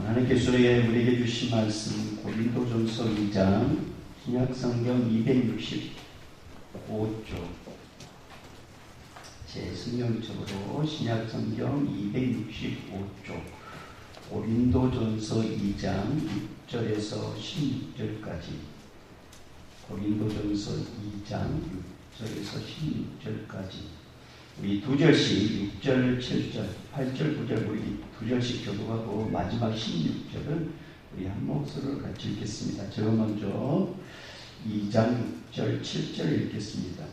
하나님께서 우리에게 주신 말씀 고린도전서 2장 신약성경 265쪽 제 성경적으로 신약성경 265쪽 고린도전서 2장 6절에서 16절까지 고린도전서 2장 6절에서 16절까지 우리 두 절씩 6절, 7절, 8절, 9절 우리 두 절씩 교독하고 마지막 16절은 우리 한 목소리로 같이 읽겠습니다. 제가 먼저 2장 6절, 7절 읽겠습니다.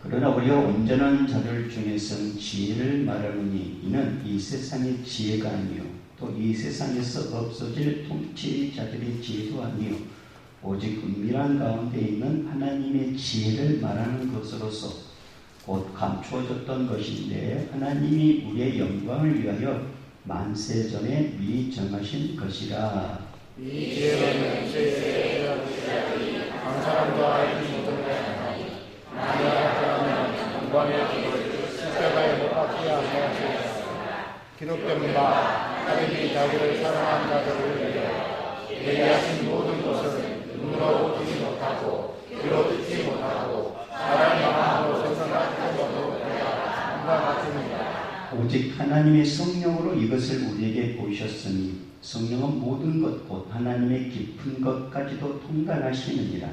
그러나 우리가 온전한 자들 중에서는 지혜를 말하노니 이는 이 세상의 지혜가 아니요 또 이 세상에서 없어질 통치자들의 지혜도 아니요 오직 은밀한 가운데 있는 하나님의 지혜를 말하는 것으로서 곧 감추어졌던 것인데 하나님이 우리의 영광을 위하여 만세 전에 미리 정하신 것이라. 이 지혜는 세세의 자들이 한 사람도 알지 못하나니 만약 영광의 기도를 십자가에 못 박게 하시었으나 기록된 바 하나님이 자기를 사랑한 자들을 위하여 예비하신 모든 것을 눈으로 보지 못하고 귀로 듣지 못하고 사람의 마음으로 생각하지 못하고 같습니다. 오직 하나님의 성령으로 이것을 우리에게 보이셨으니 성령은 모든 것 곧 하나님의 깊은 것까지도 통달하시느니라.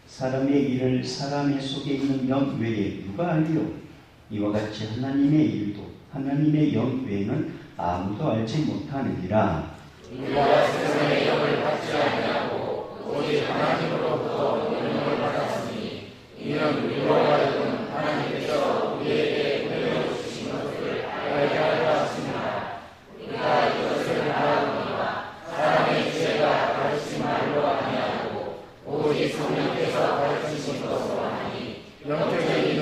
사람의 일을 사람의 속에 있는 영 외에 누가 알리요? 이와 같이 하나님의 일도 하나님의 영 외에는 아무도 알지 못하느니라. 우리가 세상의 영을 받지 아니하고 오직 하나님으로부터 영을 받았으니 이는 우리로 하여금 하나님께서 우리에게 내려주신 것을 알게 하려 하십니다. 우리가 이것을 말하노니와 사람의 지혜가 가르친 말로 아니하고 오직 성령께서 가르치신 것으로 하니 영적인 이는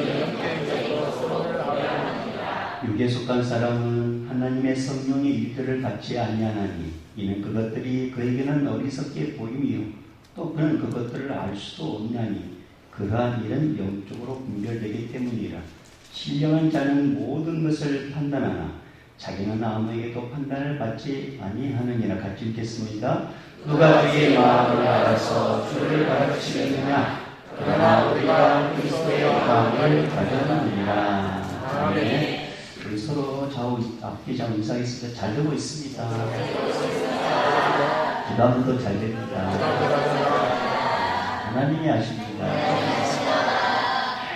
영적인 것으로 하려 합니다. 육에 속한 사람은 하나님의 성령의 일들을 받지 아니하나니 이는 그것들이 그에게는 어리석게 보이며 또 그는 그것들을 알 수도 없나니 그러한 일은 영적으로 분별되기 때문이라. 신령한 자는 모든 것을 판단하나 자기는 아무에게도 판단을 받지 아니하느니라. 같이 읽겠습니다. 누가 우리의 마음을 알아서 주를 가르치겠느냐? 그러나 우리가 그리스도의 마음을 가졌느니라. 아멘. 우리 서로 좌우 앞뒤 좌우 인사하겠습니다. 잘 되고 있습니다. 기도하면도 잘 됩니다. 하나님이 아십니다.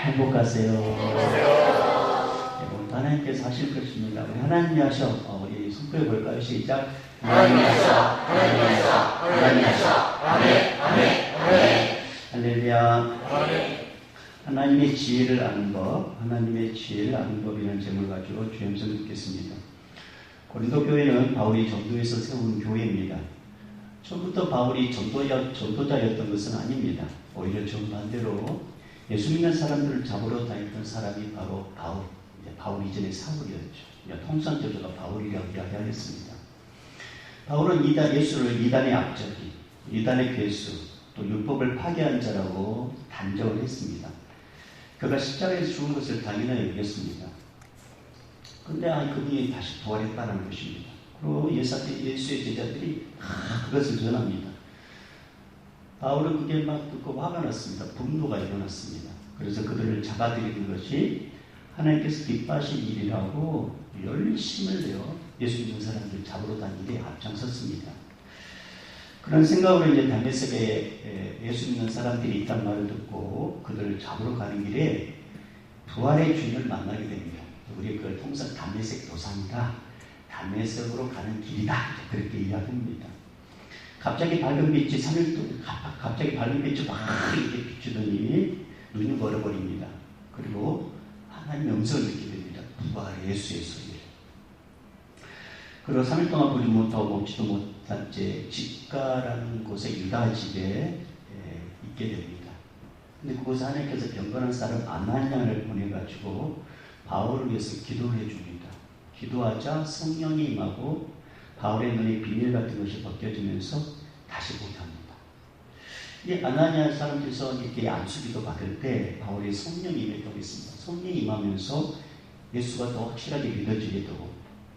행복하세요. 오늘 하나님께서 하실 것입니다. 우리 하나님이 하셔. 우리 손꼽아 볼까요? 시작. 하나님이 하셔. 하나님이 하셔. 하나님이 하셔. 아멘. 아멘. 아멘. 할렐루야. 하나님의 지혜를 아는 법, 하나님의 지혜를 아는 법이라는 제목을 가지고 주의 음성 듣겠습니다. 고린도 교회는 바울이 전도에서 세운 교회입니다. 처음부터 바울이 전도자였던 것은 아닙니다. 오히려 정반대로 예수 믿는 사람들을 잡으러 다녔던 사람이 바로 바울 이전의 사울이었죠. 통상적으로 바울이라고 이야기하겠습니다. 바울은 예수를 이단의 앞잡이, 이단의 괴수, 또 율법을 파괴한 자라고 단정을 했습니다. 그가 십자가에서 죽은 것을 당연하게 여겼습니다. 그런데 그분이 다시 부활했다는 것입니다. 그리고 예수의 제자들이 그것을 전합니다. 바울은 그게 막 듣고 화가 났습니다. 분노가 일어났습니다. 그래서 그들을 잡아들이는 것이 하나님께서 기뻐하신 일이라고 열심을 내어 예수 믿는 사람들 잡으러 다니는 데 앞장섰습니다. 그런 생각으로 이제 다메섹에 예수 믿는 사람들이 있단 말을 듣고 그들을 잡으러 가는 길에 부활의 주님을 만나게 됩니다. 우리 그걸 통상 다메섹 도상이다. 다메섹으로 가는 길이다. 그렇게 이야기합니다. 갑자기 밝은 빛이 3일 동안 갑자기 밝은 빛이 막 이렇게 비추더니 눈이 멀어버립니다. 그리고 하나님의 음성을 듣게 됩니다. 부활의 예수의 소리를. 그리고 3일 동안 보지 못하고 먹지도 못한 채 집가라는 곳에 유다 집에 있게 됩니다. 근데 그곳에 하나님께서 경건한 사람 아나니아를 보내가지고 바울을 위해서 기도해 줍니다. 기도하자 성령이 임하고 바울의 눈에 비닐 같은 것이 벗겨지면서 다시 보게 합니다. 이 아나니아 사람들에서 이렇게 안수기도 받을 때 바울의 성령이 임했다고 했습니다. 성령이 임하면서 예수가 더 확실하게 믿어지게 되고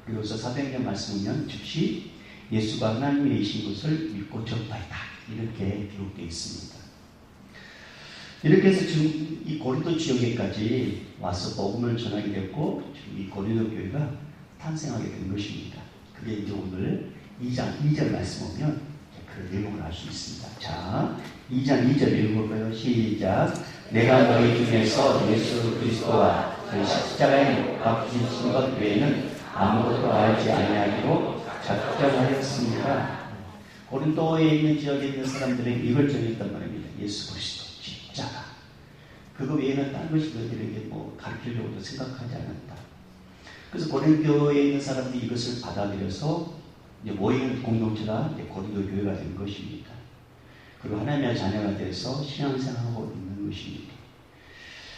그리고서 사도행전 말씀을 보면 즉시 예수가 하나님의 이신 것을 믿고 전파했다. 이렇게 기록되어 있습니다. 이렇게 해서 지금 이 고린도 지역에까지 와서 복음을 전하게 됐고 지금 이 고린도 교회가 탄생하게 된 것입니다. 그게 이제 오늘 2장 2절 말씀 보면 그 내용을 알 수 있습니다. 자, 2장 2절 읽어볼까요? 시작. 내가 너희 중에서 예수 그리스도와 그 십자가에 못 박히신 것 외에는 아무것도 알지 아니하기로 작정하였습니다. 고린도에 있는 지역에 있는 사람들은 이걸 정했단 말입니다. 예수 그리스도 십자가. 그거 외에는 다른 것이 너희들에게 뭐 가르치려고도 생각하지 않았다. 그래서 고린도에 있는 사람들이 이것을 받아들여서 이제 모이는 공동체가 고린도 교회가 된 것입니다. 그리고 하나님의 자녀가 돼서 신앙생활하고 있는 것입니다.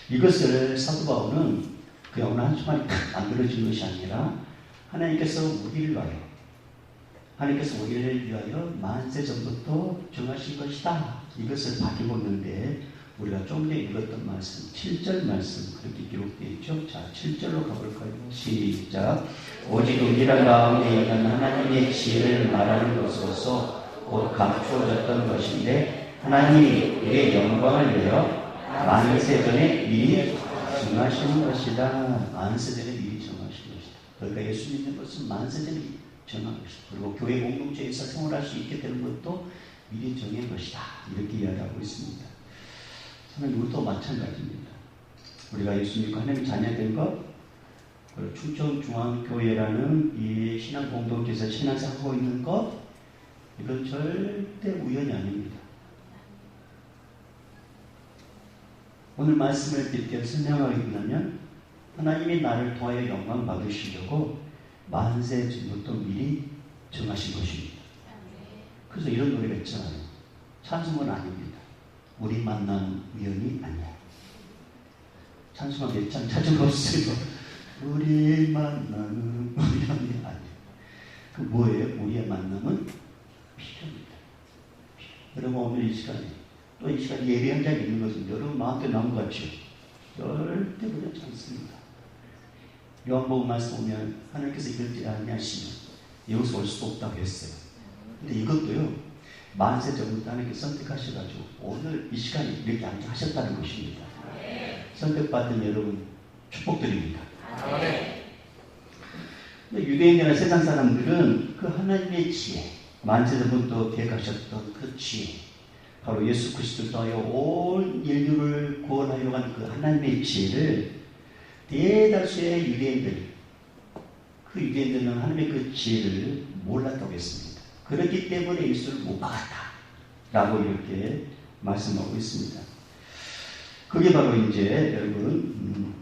이것을 사도 바울은 그냥 어느 한순간에 만들어진 것이 아니라 하나님께서 우리를 위하여 만세 전부터 정하신 것이다. 이것을 밝히고 있는데 우리가 좀 전에 읽었던 말씀, 7절 말씀 그렇게 기록되어 있죠. 자, 7절로 가볼까요? 시작. 오직 은밀한 가운데 있는 하나님의 지혜를 말하는 것으로서 곧 감추어졌던 것인데 하나님이 우리의 영광을 위하여 만세 전에 미리 정하신 것이다. 만세 전에 미리 정하신 것이다. 그러니까 예수 믿는 것은 만세 전에 정한 것이다. 그리고 교회 공동체에서 생활할 수 있게 되는 것도 미리 정한 것이다. 이렇게 이야기하고 있습니다. 저는 이것도 마찬가지입니다. 우리가 예수 믿고 하나님 자녀된 것, 그리고 충청중앙교회라는 이 신앙 공동체에서 신앙생활하고 있는 것, 이건 절대 우연이 아닙니다. 오늘 말씀을 빗대어 설명하게 되면 하나님이 나를 통하여 영광 받으시려고 만세 전부터 미리 정하신 것입니다. 그래서 이런 노래가 있잖아요. 찬송은 아닙니다. 우리 만난 우연이 아니야. 찬송은 몇 장 찾은 거 없어요. 우리 만나는 우연이 아니야. 그 뭐예요? 우리의 만남은 필요입니다. 여러분 오늘 이 시간에 또 이 시간에 예배한 자가 있는 것은 여러분 마음대 나온 것 같죠? 절대 그렇지 않습니다. 요한복음 말씀 보면 하나님께서 이걸 아니하시면 여기서 올 수도 없다고 했어요. 근데 이것도요, 만세 전부터 하나님께서 선택하셔가지고 오늘 이 시간에 이렇게 앉아하셨다는 것입니다. 선택받은 여러분 축복드립니다. 근데 유대인이나 세상 사람들은 그 하나님의 지혜, 만세 전부터 계획하셨던 그 지혜, 바로 예수 그리스도를 통하여 온 인류를 구원하려고 하는 그 하나님의 지혜를 대다수의 유대인들, 그 유대인들은 하나님의 그 지혜를 몰랐다고 했습니다. 그렇기 때문에 예수를 못 박았다 라고 이렇게 말씀하고 있습니다. 그게 바로 이제 여러분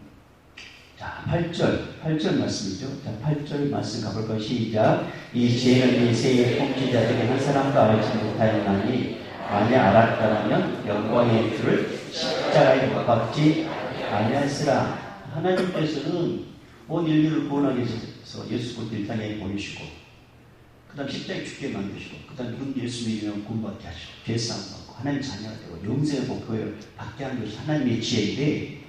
자 8절 말씀이죠. 자 8절 말씀 가볼까요? 시작. 이 지혜는 이 세의 통치자 중에 한 사람도 알지 못하였나니 만약 알았다면 영광의 주를 십자가에 못 박지 아니하였으라. 하나님께서는 온 인류를 구원하기 위해서 예수 그리스도 이 땅에 보내시고 그 다음 십자가에 죽게 만드시고 그 다음 누군 예수 믿으면 구원받게 하시고 죄사함 받고 하나님 자녀가 되고 영생의 목표를 받게 하는 것이 하나님의 지혜인데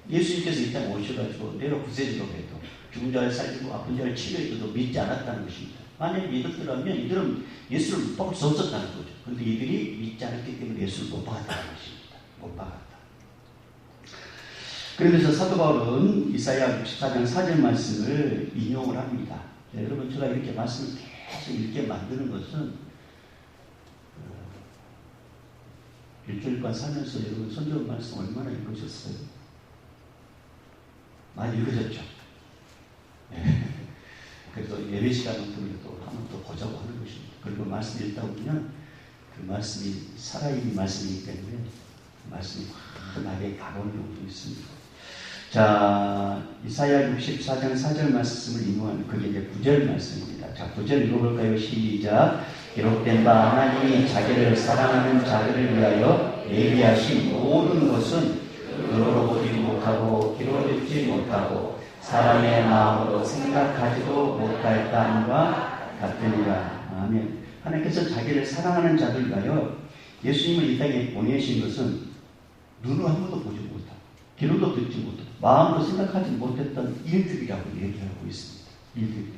예수님께서 이 땅에 오셔가지고 내가 구세주로 해도 죽은 자를 살리고 아픈 자를 치료해도 믿지 않았다는 것입니다. 만약 믿었더라면 이들은 예수를 못 박을 수 없었다는 거죠. 그런데 이들이 믿지 않았기 때문에 예수를 못 박았다는 것입니다. 못 박았다. 그러면서 사도 바울은 이사야 64장 4절 말씀을 인용을 합니다. 자, 여러분 제가 이렇게 말씀을 계속 읽게 만드는 것은 일주일간 살면서 여러분 선전 말씀 얼마나 읽으셨어요? 많이 읽으셨죠? 네. 그래서 예배 시간만큼 또 한번 또 보자고 하는 것입니다. 그리고 말씀 읽다 보면 그 말씀이 살아있는 말씀이기 때문에 그 말씀이 나에게 다가오는 경우도 있습니다. 자, 이사야 64장 4절 말씀을 인용하는 그게 이제 9절 말씀입니다. 자, 9절 읽어볼까요? 시작. 기록된 바 하나님이 자기를 사랑하는 자들을 위하여 예비하신 모든 것은 눈으로 보지 못하고 귀로 듣지 못하고 사람의 마음으로 생각하지도 못할 땅과 같으니라. 아멘. 하나님께서 자기를 사랑하는 자들 위하여 예수님을 이 땅에 보내신 것은 눈으로 한 번도 보지 못하고 귀로도 듣지 못하고 마음으로 생각하지 못했던 일들이라고 얘기하고 있습니다. 일들이.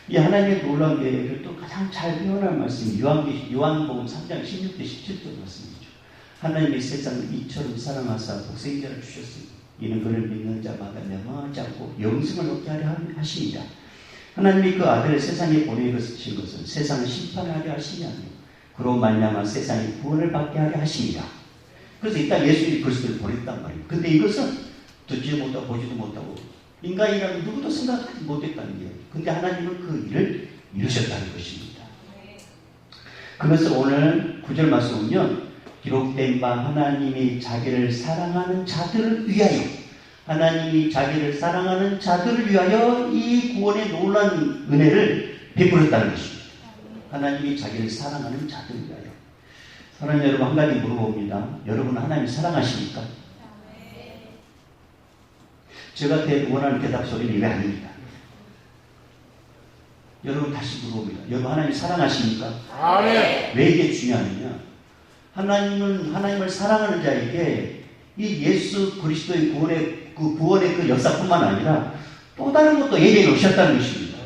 이 하나님의 놀라운 계획을 또 가장 잘 표현할 말씀이 요한복음 3장 16절 17절 말씀이죠. 하나님이 세상을 이처럼 사랑하사 독생자를 주셨으니 이는 그를 믿는 자마다 멸망하지 않고 영생을 얻게 하려 하시니라. 하나님이 그 아들을 세상에 보내신 것은 세상을 심판하려 하시니 아니요 그로 말미암아 세상이 구원을 받게 하려 하시니라. 그래서 이따 예수님이 그리스도를 보냈단 말이에요. 근데 이것은 듣지도 못하고 보지도 못하고 인간이라면 누구도 생각하지 못했다는 거예요. 근데 하나님은 그 일을 이루셨다는 것입니다. 그것을 오늘 9절 말씀 보면 기록된 바 하나님이 자기를 사랑하는 자들을 위하여 하나님이 자기를 사랑하는 자들을 위하여 이 구원의 놀라운 은혜를 베풀었다는 것입니다. 하나님이 자기를 사랑하는 자들을 위하여. 사랑하는 여러분, 한 가지 물어봅니다. 여러분 하나님 사랑하십니까? 제가 원하는 대답 소리는 이게 아닙니다. 여러분 다시 물어봅니다. 여러분 하나님 사랑하십니까? 아멘. 왜 이게 중요하느냐? 하나님은 하나님을 사랑하는 자에게 이 예수 그리스도의 구원의 그 역사뿐만 아니라 또 다른 것도 예배해 놓으셨다는 것입니다.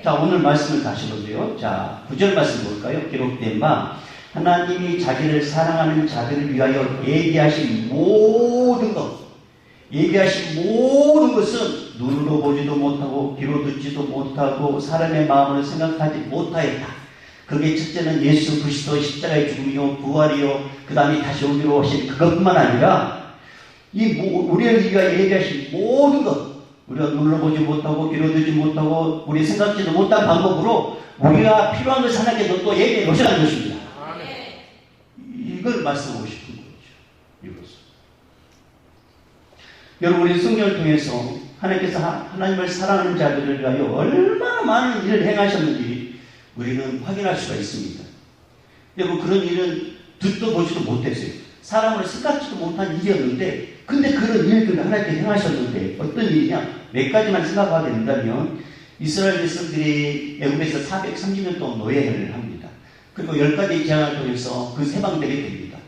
자, 오늘 말씀을 다시 보세요. 자, 9절 말씀 볼까요? 기록된 바 하나님이 자기를 사랑하는 자들을 위하여 예비하신 모든 것, 예비하신 모든 것은 눈으로 보지도 못하고 귀로 듣지도 못하고 사람의 마음으로 생각하지 못하였다. 그게 첫째는 예수 그리스도 십자가의 죽음이요 부활이요 그 다음에 다시 오기로 하신 그것뿐만 아니라 우리를 위하여 예비하신 모든 것, 우리가 눈으로 보지 못하고 귀로 듣지 못하고 우리 생각지도 못한 방법으로 우리가 필요한 것을 하나님께 또 예비해 놓으시는 것입니다. 이걸 말씀하고 싶은 거죠. 이것을. 여러분, 우리 성경을 통해서 하나님께서 하나님을 사랑하는 자들을 위하여 얼마나 많은 일을 행하셨는지 우리는 확인할 수가 있습니다. 여러분, 그런 일은 듣도 보지도 못했어요. 사람을 생각지도 못한 일이었는데, 근데 그런 일들을 하나님께서 행하셨는데 어떤 일이냐? 몇 가지만 생각하게 된다면 이스라엘 백성들이 애굽에서 430년 동안 노예를 합니다. 그리고 10가지 재앙을 통해서 그 해방되게 됩니다.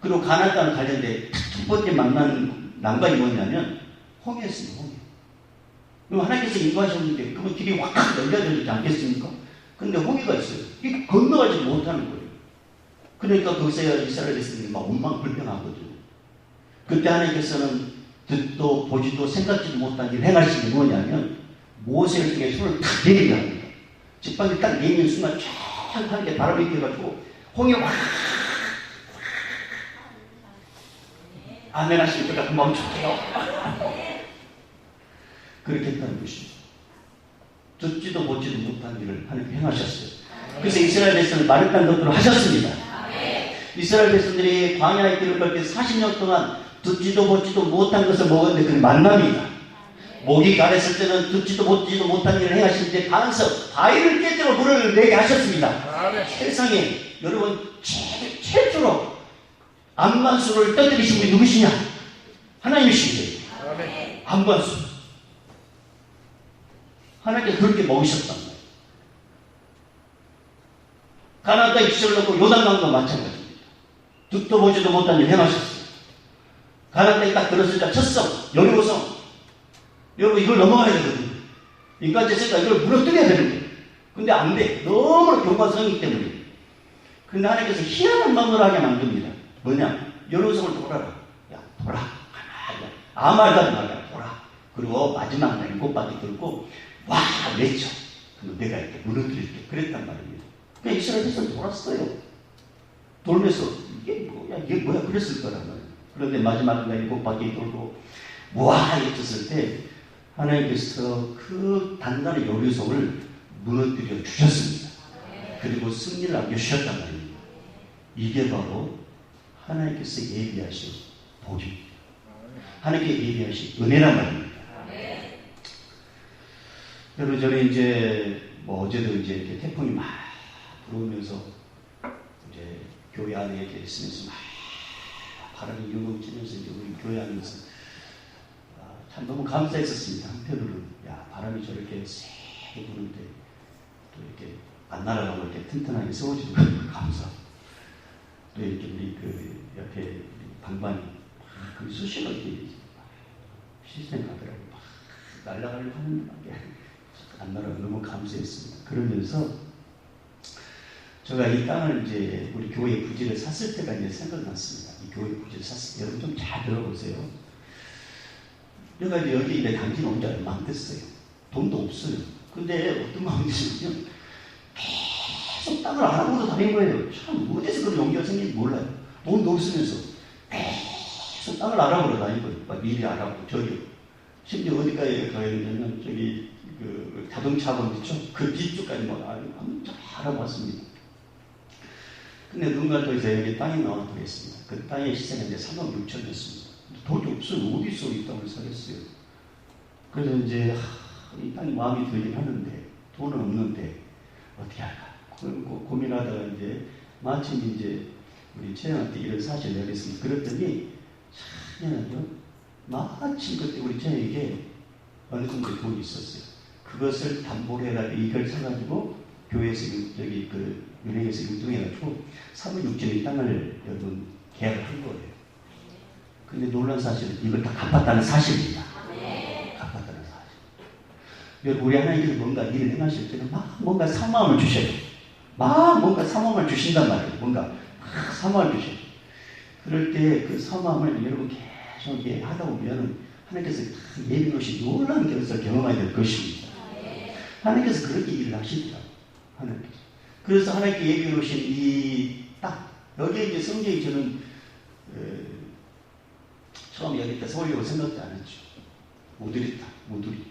그리고 가나안 땅을 가는데 첫 번째 만난 난관이 뭐냐면 홍해였습니다. 홍해. 그럼 하나님께서 인도하셨는데 그러면 길이 확 열려지지 않겠습니까? 근데 홍해가 있어요. 이 건너가지 못하는 거예요. 그러니까 거기서 이스라엘 백성들이 막 원망불평하거든요. 그때 하나님께서는 듣도 보지도 생각지도 못한 일을 행하시는 게 뭐냐면 모세를 통해 손을 탁 내리게 합니다. 직방을 딱 내리는 순간 쫙 하는데 바람이 일어가지고 홍해 확 아멘 하시니까 금방 좋게요. 그렇게 했다는 것입니다. 듣지도 보지도 못한 일을 하나님께 행하셨어요. 그래서 이스라엘 백성을 마른 땅 것으로 하셨습니다. 이스라엘 백성들이 광야의 길을 걸 때 40년 동안 듣지도 보지도 못한 것을 먹었는데 그게 만납니다. 목이 가랬을 때는 듣지도 보지도 못한 일을 행하실 때 가서 바위를 깨뜨려 물을 내게 하셨습니다. 세상에 여러분 최초로 안반수를 떠들이신 분이 누구시냐? 하나님이십니다. 안반수. 하나님께서 그렇게 먹이셨단 말이에요. 가나안 땅에 기적을 넣고 요단강도 마찬가지입니다. 듣도 보지도 못한 일 행하셨어요. 가나안 땅에 딱 들었을 때 첫성 여리고성. 여러분 이걸 넘어가야 되거든요. 인간 자체가 이걸 무너뜨려야 되는 거예요. 근데 안 돼. 너무 교과서이기 때문에. 근데 하나님께서 희한한 마음으로 하게 만듭니다. 뭐냐? 여리고성을 돌아라. 야 돌아. 아무 말도 하지 말라. 돌아. 그리고 마지막 날 7바퀴 돌고 와 외쳐. 그럼 내가 이렇게 무너뜨릴게. 그랬단 말입니다. 그냥 이스라엘 백성이 돌았어요. 돌면서 이게 뭐야 그랬을 거란 말이에요. 그런데 마지막 날 7바퀴 돌고 와 외쳤을 때 하나님께서 그 단단한 여리고성을 무너뜨려 주셨습니다. 그리고 승리를 안겨주셨단 말입니다. 이게 바로 하나님께서 예비하신 복입니다. 하나님께 예비하신 은혜란 말입니다. 여러분 저는 이제 어제도 이제 이렇게 태풍이 막 불어오면서 이제 교회 안에 이렇게 있으면서 막 바람이 요동치면서 이제 우리 교회 안에서 참 너무 감사했었습니다. 한편으로는 야 바람이 저렇게 세게 부는데 또 이렇게 안 날아가고 이렇게 튼튼하게 세워지고 감사. 또 이렇게 우리 그 옆에 방방이 그 수시로 이렇게 시스템 가더라고 막 날아가려고 하는데 안나라 너무 감사했습니다. 그러면서 제가 이 땅을 이제 우리 교회 부지를 샀을 때가 이제 생각났습니다. 이 교회 부지를 샀을 때 여러분 좀 잘 들어보세요. 내가 이제 여기 이제 당신 온 지 얼마 안 됐어요. 돈도 없어요. 근데 어떤 마음이 드시냐면 계속 땅을 알아보러 다닌 거예요. 참 어디서 그런 용기가 생긴지 몰라요. 돈도 없으면서 계속 땅을 알아보러 다닌 거예요. 막 미리 알아보고 저기요. 심지어 어디까지 가야되냐면 저기 그 자동차 학원 있죠? 그 뒤쪽까지 막 알아봤습니다. 근데 누군가 더 이제 여기 땅이 나왔다고 했습니다. 그 땅의 시세가 이제 3억 6천이었습니다. 돈이 없어요. 어디서 이 땅을 사겠어요? 그래서 이제 이 땅이 마음이 들긴 하는데 돈은 없는데 어떻게 할까? 고민하다가 이제 마침 이제 우리 채영한테 이런 사실을 알겠습니다. 그랬더니 참연하죠. 마침 그때 우리 채영에게 어느 정도 돈이 있었어요. 그것을 담보로 해가지고 이걸 사가지고 교회에서 저기 그 은행에서 융통해가지고 3억 6천의 땅을 여러분 계약을 한 거예요. 근데 놀란 사실은 이걸 다 갚았다는 사실입니다. 갚았다는 사실. 우리 하나님께서 뭔가 일을 행하실 때는 막 뭔가 사모함을 주셔요. 막 뭔가 사모함을 주신단 말이에요. 뭔가 막 사모함을 주셔요. 그럴 때 그 사모함을 여러분 계속 하다 보면 하나님께서 예비로 오신 놀라운 결과를 경험하게 될 것입니다. 하나님께서 그렇게 일을 하시더라고요. 하나님께서. 그래서 하나님께 예비로 오신 이 땅, 여기에 이제 성경이 저는 처음 여기 때 서울역을 생각도 안 했죠. 우두리 땅, 우두리.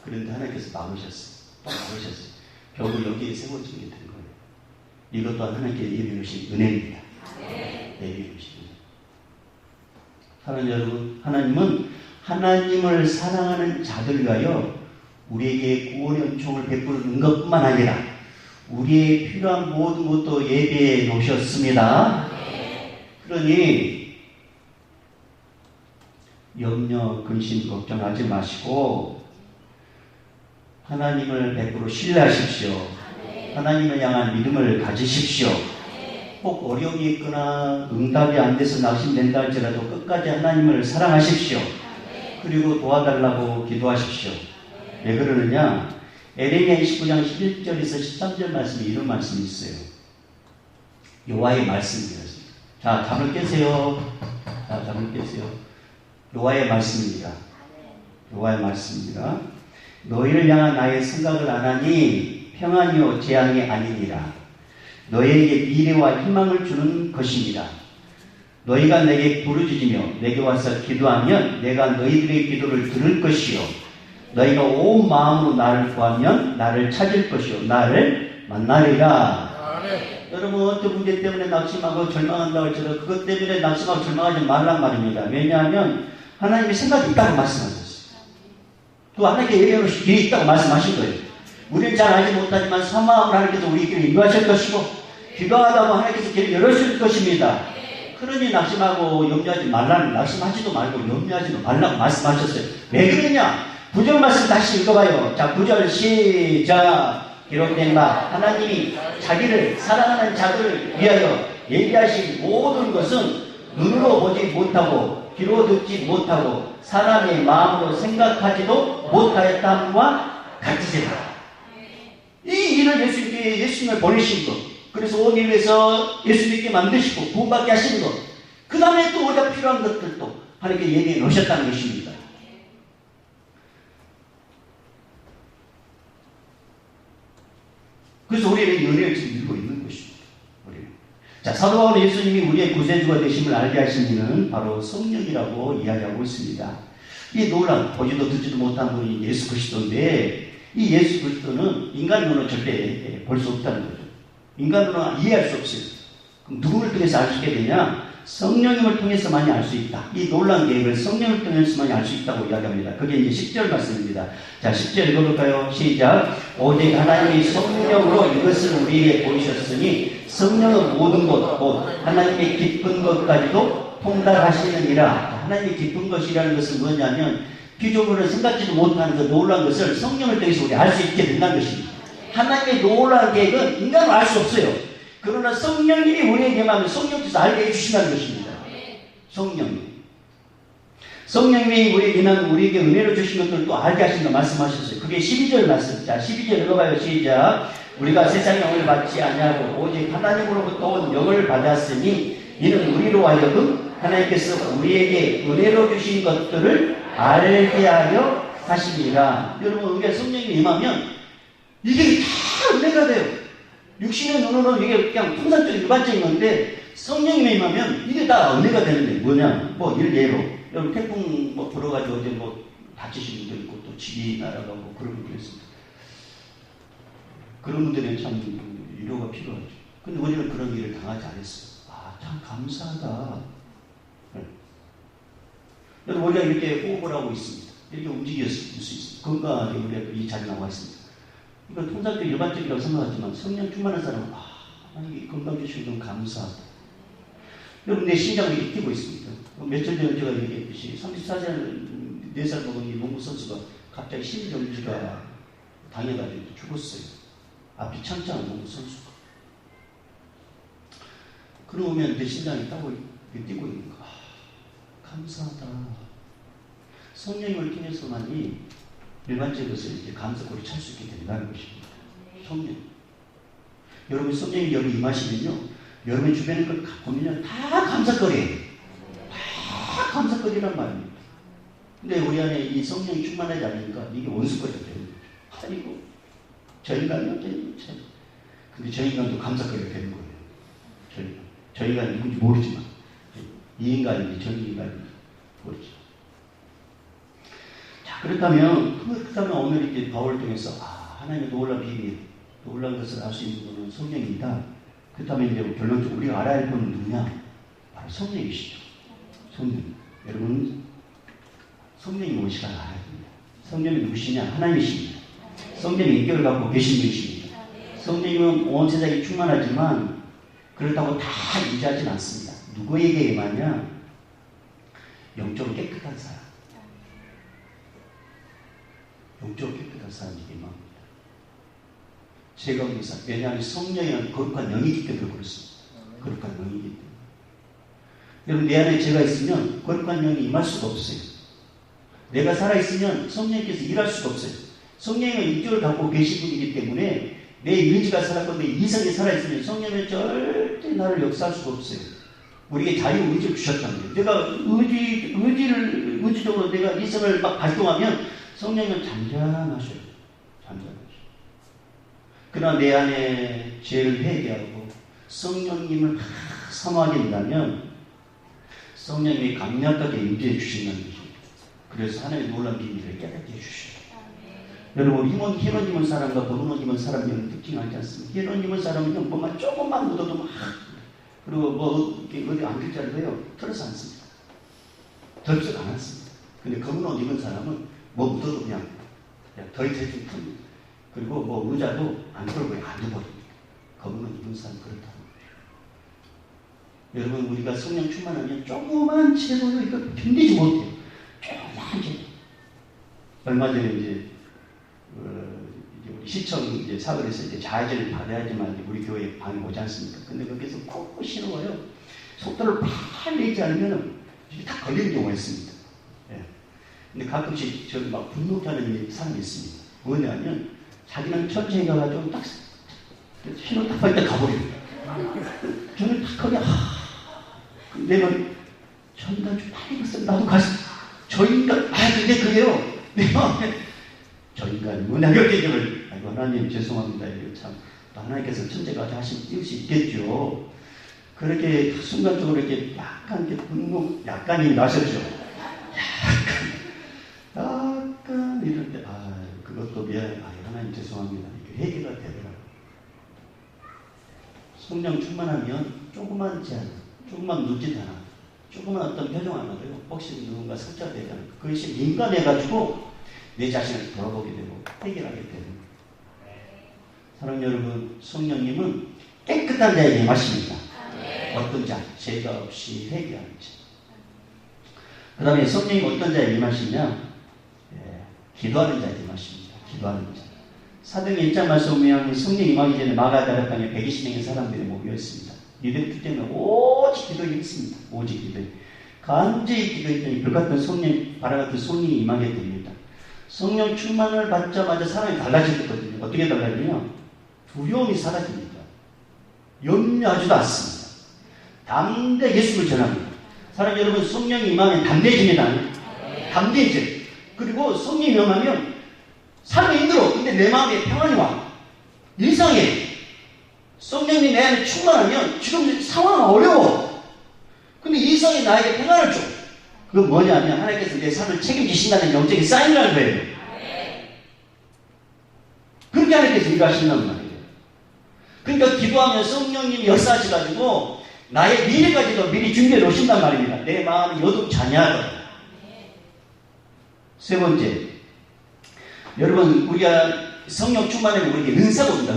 그런데 하나님께서 막으셨어요. 또 막으셨어요. 결국 여기에 세워지게 된 거예요. 이것 또한 하나님께 예비로 오신 은혜입니다. 예비로 오신 은혜. 사랑하는 여러분, 하나님은 하나님을 사랑하는 자들 위하여 우리에게 구원의 은총을 베푸는 것뿐만 아니라 우리의 필요한 모든 것도 예배해 놓으셨습니다. 그러니 염려, 근심, 걱정하지 마시고 하나님을 100% 신뢰하십시오. 하나님을 향한 믿음을 가지십시오. 꼭 어려움이 있거나 응답이 안 돼서 낙심된다 할지라도 끝까지 하나님을 사랑하십시오. 그리고 도와달라고 기도하십시오. 왜 그러느냐? 에레미야 29장 11절에서 13절 말씀에 이런 말씀이 있어요. 여호와의 말씀이었습니다. 자, 잠을 깨세요. 자, 잠을 깨세요. 여호와의 말씀입니다. 여호와의 말씀입니다. 너희를 향한 나의 생각을 안 하니 평안이요 재앙이 아니니라. 너희에게 미래와 희망을 주는 것입니다. 너희가 내게 부르짖으며 내게 와서 기도하면 내가 너희들의 기도를 들을 것이요 너희가 온 마음으로 나를 구하면 나를 찾을 것이요 나를 만나리라. 여러분 어떤 문제 때문에 낙심하고 절망한다고 할지라도 그것 때문에 낙심하고 절망하지 말란 말입니다. 왜냐하면 하나님의 생각이 있다고 말씀하셨어요. 또 하나님께 예배하실 길이 있다고 말씀하신 거예요. 우리는 잘 알지 못하지만 사마음을 하나님께서 우리 길을 인도하실 것이고 기도하다 보면 하나님께서 길을 열어줄 것입니다. 그러니 낙심하고 염려하지 말라는, 낙심하지도 말고 염려하지도 말라고 말씀하셨어요. 왜 그러냐? 9절 말씀 다시 읽어봐요. 자, 9절 시작. 기록된 바 하나님이 자기를 사랑하는 자들을 위하여 예비하신 모든 것은 눈으로 보지 못하고 귀로 듣지 못하고 사람의 마음으로 생각하지도 못하였다함과 같으시다. 이 일을 예수님을 보내신 것, 그래서 온 인류에서 예수 믿게 만드시고 구원받게 하시는 것, 그 다음에 또 우리가 필요한 것들도 하나님께 예비해 놓으셨다는 것입니다. 그래서 우리는 은혜를 지금 누리고 있는 것입니다. 우리는. 자, 사도 바울은 예수님이 우리의 구세주가 되심을 알게 하신 이는 바로 성령이라고 이야기하고 있습니다. 이 놀라운 보지도 듣지도 못한 분이 예수 그리스도인데 이 예수 그리스도는 인간으로는 절대 볼 수 없다는 거죠. 인간으로는 이해할 수 없어요. 그럼 누구를 통해서 알 수 있게 되냐? 성령님을 통해서만이 알 수 있다. 이 놀라운 계획을 성령을 통해서만이 알 수 있다고 이야기합니다. 그게 이제 10절 말씀입니다. 자, 10절 읽어볼까요? 시작. 오직 하나님이 성령으로 이것을 우리에게 보이셨으니 성령은 모든 것, 곧 하나님의 기쁜 것까지도 통달하시느니라. 하나님의 기쁜 것이라는 것은 뭐냐면 기존으로는 생각지도 못하는 그 놀라운 것을 성령을 통해서 우리 알 수 있게 된다는 것입니다. 하나님의 놀라운 계획은 인간으로 알 수 없어요. 그러나 성령님이 우리에게 임하면 성령께서 알게 해주신다는 것입니다. 성령님. 성령님이 우리에게 은혜로 주신 것들을 또 알게 하신다 말씀하셨어요. 그게 12절 말씀. 자, 12절 읽어봐요. 시작. 우리가 세상의 영을 받지 아니하고 오직 하나님으로부터 온 영을 받았으니 이는 우리로 하여금 하나님께서 우리에게 은혜로 주신 것들을 알게 하려 하십니다. 여러분, 우리가 성령이 임하면 이게 다 은혜가 돼요. 육신의 눈으로는 이게 그냥 통상적인 일반적인 건데 성령이 임하면 이게 다 은혜가 되는데 뭐냐? 뭐 예로 여러분 태풍 뭐 불어가지고 어제 뭐 다치신 분도 있고 또 집이 날아가고 그런 분도 있습니다. 그런 분들은 참 위로가 필요하죠. 근데 우리는 그런 일을 당하지 않았어요. 아, 참 감사하다. 네. 여러분, 우리가 이렇게 호흡을 하고 있습니다. 이렇게 움직일 수 있습니다. 건강하게 우리가 이 자리에 나와 있습니다. 이거 통상적 일반적이라고 생각하지만 성령 충만한 사람은 하나님이 건강 주시는 건 감사하다. 여러분, 내 심장이 이렇게 뛰고 있습니다. 며칠 전에 제가 얘기했듯이 34살, 4살 먹은 이 농구 선수가 갑자기 심정지가 당해가지고 죽었어요. 앞이 창창한 농구 선수가. 그러면 내 심장이 뛰고 있는 거야. 감사하다. 성령님을 통해서만이 일반적인 것을 이제 감사골이 찰 수 있게 된다는 것입니다. 성령. 여러분, 성령이 여기 임하시면요, 여러분 주변에 걸 보면요, 다 감사거리예요. 다 감사거리란 말입니다. 근데 우리 안에 이 성령이 충만하지 않으니까 이게 원수거리가 되는 거죠. 아이고, 저 인간은 참. 근데 저 인간도 감사거리가 되는 거예요. 저 인간이 누군지 모르지만, 이 인간인지 저 인간인지 모르죠. 자, 그렇다면 오늘 이렇게 바울을 통해서 하나님의 놀라운 비밀, 놀라운 것을 알 수 있는 분은 성령입니다. 그렇다면 이제 결론적으로 우리가 알아야 할 분은 누구냐? 바로 성령이시죠. 성령. 여러분, 성령이 무엇인가 알아야 됩니다. 성령이 누구시냐? 하나님이십니다. 성령의 인격을 갖고 계신 분이십니다. 성령은 온 세상에 충만하지만 그렇다고 다 유지하진 않습니다. 누구에게 임하냐? 영적으로 깨끗한 사람. 영적으로 깨끗한 사람에게 임합니다. 제가 의사. 왜냐하면 성령이란 거룩한 영이기 때문에 그렇습니다. 거룩한 영이기 때문에. 여러분, 내 안에 제가 있으면 거룩한 영이 임할 수가 없어요. 내가 살아있으면 성령님께서 일할 수가 없어요. 성령의 인격을 갖고 계신 분이기 때문에 내 의지가 살았고 내 이성이 살아있으면 성령은 절대 나를 역사할 수가 없어요. 우리에게 자유의지를 주셨다는 거예요. 내가 의지적으로 내가 이성을 막 발동하면 성령은 잠잠하셔요. 잠잠하셔요. 그러나 내 안에 죄를 회개하고 성령님을 사모하게 된다면 성령님이 강력하게 임재해 주신다는 것입니다. 그래서 하나님의 놀라운 비밀을 깨닫게 해주셔요. 여러분, 히로님은 사람과 버그노님은 사람들은 특징하지 않습니다. 히로님은 사람은요, 뭐만 조금만 묻어도 막, 그리고 뭐, 어디 앉을 자리도 해요. 털어서 앉습니다. 덜썩 안 앉습니다. 근데 버그노님은 사람은 뭐 묻어도 그냥 더 이상 좀 큽니다. 그리고 뭐 의자도 안 털고 앉아버립니다. 버그노님은 사람 그렇다고. 여러분, 우리가 성령 충만하면 조그만 채소도 이거 견디지 못해요. 조그만 채소. 얼마 전에 이제 우리 시청 이제 사거리에서 이제 좌회전을 받아야지만 이제 우리 교회 방에 오지 않습니까? 근데 거기서 콕 신어와요. 속도를 팍 내지 않으면 이게 다 걸리는 경우가 있습니다. 예. 근데 가끔씩 저기 막 분노케 하는 사람이 있습니다. 뭐냐면 자기는 천천히 가가지고 딱 신호 딱 할 때 가버립니다. 저는 딱 거기 내가 저 인간 좀 빨리 갔으면 나도 갔어. 저 인간 근데 그게요. 내가 저 인간이 뭐냐 그렇게 아이고 하나님 죄송합니다. 이거 참 하나님께서 천재까지 하신 수 있겠죠. 그렇게 순간적으로 이렇게 약간 이렇게 분노 약간이 나셨죠. 약간 이럴 때 그것도 미안해. 하나님 죄송합니다. 이게 회개가 되더라고요. 성령 충만하면 조그만 제안, 조그만 눈짓 하나, 조그만 어떤 표정 하나도요. 혹시 누군가 상처가 되지 않을까. 그것이 민감해가지고 내 자신을 돌아보게 되고 해결하게 되는 거예요. 사랑하는 여러분, 성령님은 깨끗한 자에게 임하십니다. 어떤 자? 죄가 없이 회개하는 자. 그 다음에 성령님 어떤 자에게 임하시냐? 기도하는 자에게 임하십니다. 기도하는 자. 사도행 1장 말씀 보면 성령 임하기 전에 마가다라 땅에 120명의 사람들이 모여 있습니다. 이들 때문에 오직 기도에 있습니다. 오직 기도에. 간절히 기도했더니 불같은 성령, 바람같은 성령이 임하게 됩니다. 성령 충만을 받자마자 사람이 달라지거든요. 어떻게 달라지냐? 두려움이 사라집니다. 염려하지도 않습니다. 담대 예수를 전합니다. 사랑 여러분, 성령이 임하면 담대해집니다. 담대해져. 그리고 성령이 임하면 삶이 힘들어. 근데 내 마음에 평안이 와. 이상해. 성령이 내 안에 충만하면 지금 상황은 어려워. 근데 이성이 나에게 평안을 줘. 그건 뭐냐면 하나님께서 내 삶을 책임지신다는 영적인 사인이라는 거예요. 그렇게 하나님께서 일하신다는 말이에요. 그러니까 기도하면 성령님이 역사하셔가지고 나의 미래까지도 미리 준비해 놓으신단 말입니다. 내 마음이 여독지 아니하거든. 세 번째, 여러분 우리가 성령 충만하면 우리에게 은사가 옵니다.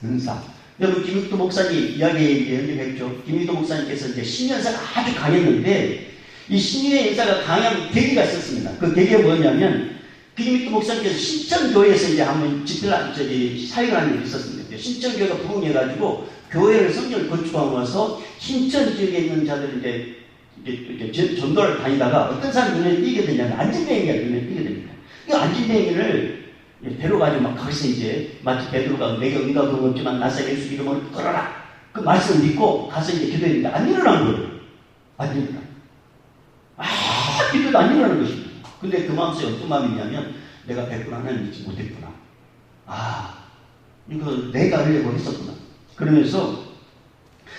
은사. 여러분 김익도 목사님 이야기 연결했죠. 김익도 목사님께서 이제 신년사가 아주 강했는데 이 신년의 은사가 강한 계기가 있었습니다. 그 계기가 뭐냐면 김익도 목사님께서 신천교회에서 이제 한번 사역을 하는 일이 있었습니다. 신천교회가 부흥해가지고 교회를 성전을 건축하고 나서 신천 지역에 있는 자들을 이제 전도를 다니다가 어떤 사람이 눈에 띄게 되냐면 안진뱅이가 눈에 띄게 됩니다. 이 안진뱅이를 데려가지고 막 거기서 이제 마치 베드로가 내가 응답 없지만 나사 예수 이름을 끌어라. 그 말씀을 믿고 가서 이제 기도했는데 안 일어난 거예요. 안 일어나. 기도도 안 일어나는 것입니다. 근데 그 마음속에 어떤 마음이냐면 내가 100% 하나님 믿지 못했구나. 이거 내가 하려고 했었구나. 그러면서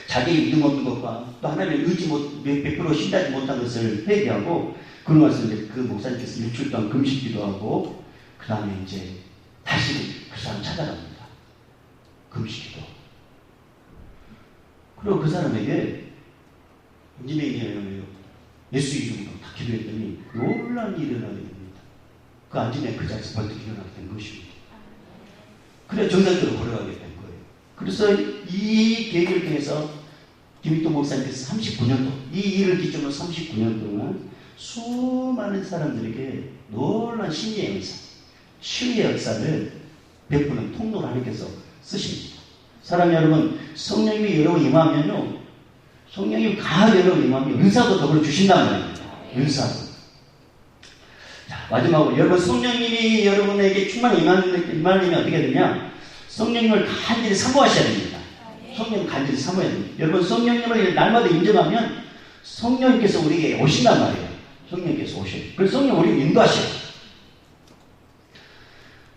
자기의 믿음 없는 것과 또 하나님의 의지 100% 신뢰하지 못한 것을 회개하고 그러고 나서 이제 그 목사님께서 일주일 동안 금식 기도하고 그 다음에 이제 다시 그 사람 찾아갑니다. 금식 기도. 그리고 그 사람에게 안진뱅이에요. 예수 이름으로 다 기도했더니 놀라운 일이 일어나게 됩니다. 그 안진뱅이 그 자리에서 벌떡 일어나게 된 것입니다. 그래 정상적으로 걸어가게 된 거예요. 그래서 이 계기를 통해서 김익도 목사님께서 39년 동안 이 일을 기점으로 39년 동안 수많은 사람들에게 놀라운 신의 역사, 치유의 역사를 베푸는 통로를 하나님께서 쓰십니다. 사랑하는 여러분, 성령님이 여러분 임하면요, 성령님이 강하게 여러분 임하면 은사도 더불어 주신단 말입니다. 은사도. 자, 마지막으로 여러분 성령님이 여러분에게 충만히 임하려면 어떻게 되냐? 성령님을 간절히 사모하셔야 됩니다. 성령 간절히 사모해야 됩니다. 여러분 성령님을 날마다 인정하면 성령님께서 우리에게 오신단 말이에요. 성령님께서 오셔요. 그래서 성령 우리를 인도하셔요.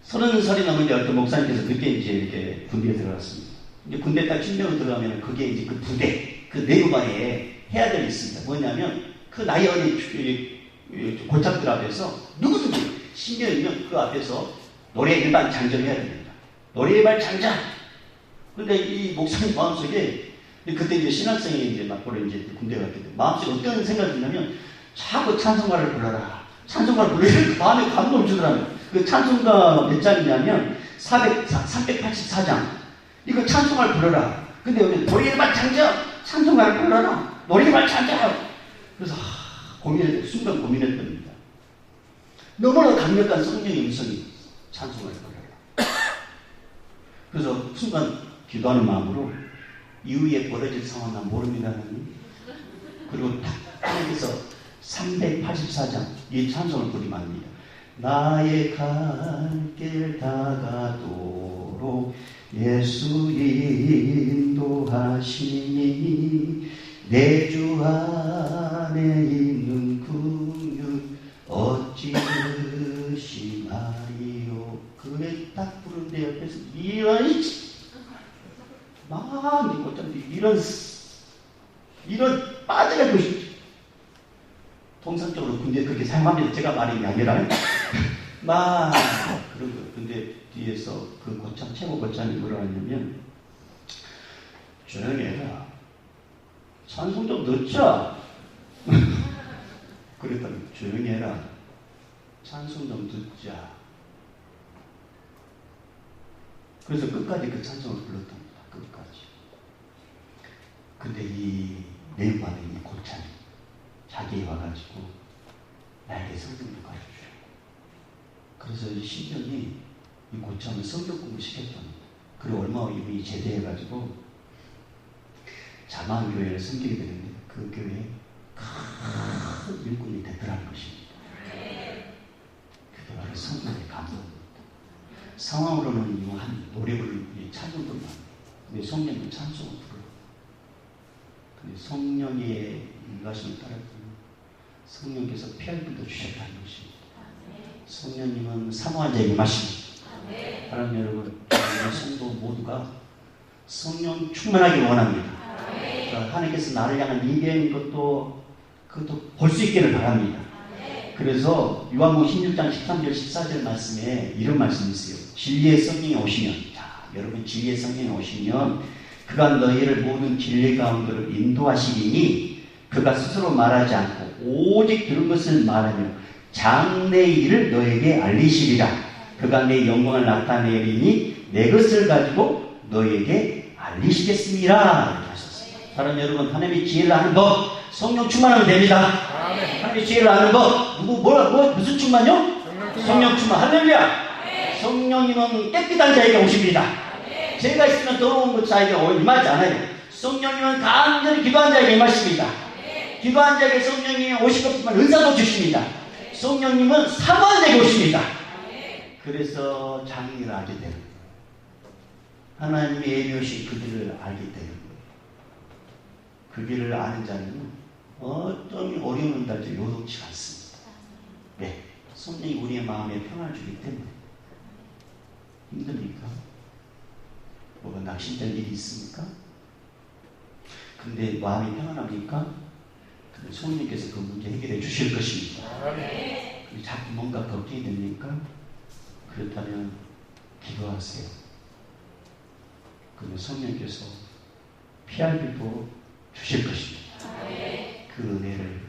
30살이 넘은 이제 어떤 목사님께서 그때 이제 이렇게 군대에 들어갔습니다. 이제 군대 딱 신병을 들어가면 그게 이제 그 부대, 그 내부반에 해야 될 일이 있습니다. 뭐냐면 그 나이 어린 고참들 앞에서 누구든지 신병이면 그 앞에서 노래 일반 장전을 해야 됩니다. 노래 일반 장전! 근데 이 목사님 마음속에 그때 이제 신학생이 이제 막 보러 이제 군대 갔을 때 마음속에 어떤 생각이 드냐면 자꾸 찬송가를 불러라. 찬송가를 불러라. 마음에 감동을 주더라고요. 그 찬송가 몇 장이냐면 384장. 이거 찬송가를 불러라. 근데 여기 노래만 장전! 찬송가를 불러라. 노래만 장전! 그래서 순간 고민했답니다. 너무나 강력한 성령의 음성이 찬송가를 불러라. 그래서 순간 기도하는 마음으로 이후에 벌어질 상황은 난 모릅니다, 하나님. 그리고 딱 하나님께서 384장 이 찬송을 부르면 합니다. 나의 갈 길 다가도록 예수 인도하시니 내 주 안에 있는 긍휼 어찌 의심하리요. 그에 딱 부른데 옆에서 이런 빠져갈 것이지. 통상적으로 군대 그렇게 사용합니다. 제가 말이 아니라 그런 거. 근데 뒤에서 그 고참, 최고 고참이 뭐라 하냐면 조용히 해라. 찬송 좀 듣자. 그랬더니 조용히 해라. 찬송 좀 듣자. 그래서 끝까지 그 찬송을 불렀답니다. 끝까지. 근데 이 내부반에 이 고참이 자기에 와가지고 나에게 성경을 가르쳐줘요. 그래서 이 신령이 이 고참을 성경 공부 시켰답니다. 그리고 얼마 후 이분이 제대해가지고 자만교회를 섬기게 되는데 그 교회에 큰 일꾼이 되더라는 것입니다. 그게 바로 성령의 감동입니다. 상황으로는 한 노래 부르는 찬송도 많아요. 근데 성령은 찬송을 부르요. 근데 성령의 인가심을 따랐더니 성령께서 피할비도 주셨다는 것입니다. 성령님은 사모한 자에게 마십니다. 하나님 여러분, 성도 모두가 성령 충만하길 원합니다. 하나님께서 나를 향한 예배인 그것도 볼 수 있기를 바랍니다. 그래서 요한복음 16장 13절 14절 말씀에 이런 말씀이 있어요. 진리의 성령이 오시면, 자, 여러분 진리의 성령이 오시면 그가 너희를 모든 진리 가운데로 인도하시리니 그가 스스로 말하지 않고 오직 들은 것을 말하며 장래의 일을 너에게 알리시리라. 그가 내 영광을 나타내리니 내 것을 가지고 너에게 알리시겠습니다. 이렇게 하셨어요. 사랑하는 여러분, 하나님의 지혜를 아는 법, 성령 충만하면 됩니다. 하나님의 지혜를 아는 법, 무슨 충만요? 성령 충만. 할렐루야. 성령님은 깨끗한 자에게 오십니다. 죄가 있으면 더러운 것 자에게 임하지 않아요. 성령님은 간절히 기도한 자에게 임하십니다. 기도한 자에게 성령님이 오실 것뿐만 은사도 주십니다. 성령님은 사모한 자에게 오십니다. 그래서 장애를 알게 되는 거예요. 하나님의 예비오신 그 길을 알게 되는 거예요. 그 길을 아는 자는 어떤 어려움을 달지 요동치 않습니다. 왜? 성령이 우리의 마음에 평안을 주기 때문에. 힘듭니까? 뭐가 낙심될 일이 있습니까? 근데 마음이 평안합니까? 근데 성령께서 그 문제 해결해 주실 것입니다. 자꾸 뭔가 걱정이 됩니까? 그렇다면 기도하세요. 그러면 성령께서 피할비도 주실 것입니다. 그 은혜를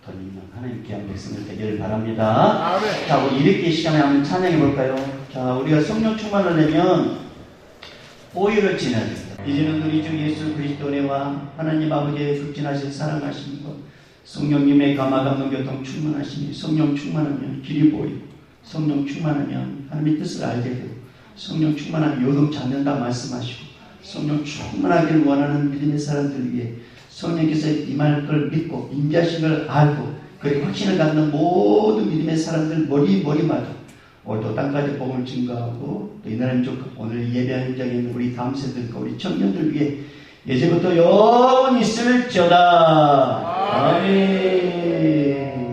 덧입는 하나님 귀한 백성을 되기를 바랍니다. 자, 우리 이렇게 시간에 한번 찬양해 볼까요? 자, 우리가 성령 충만을 내면 보혈을 지내야 됩니다. 이제는 우리 주 예수 그리스도의 은혜와 하나님 아버지의 극진하신 사랑하신 것, 성령님의 감화감동 교통 충만하시니 성령 충만하면 길이 보이고 성령 충만하면 하나님의 뜻을 알게 되고 성령 충만하면 요동치 않는다 말씀하시고 성령 충만하기를 원하는 믿음의 사람들 위해 성령께서 임할 걸 믿고 임재하신 걸 알고 그 확신을 갖는 모든 믿음의 사람들 머리마다 오늘도 땅까지 복음을 증거하고 또 이날은 좀 오늘 예배 현장에 있는 우리 다음 세대들과 우리 청년들 위해 예전부터 영원히 있을지어다. 아멘.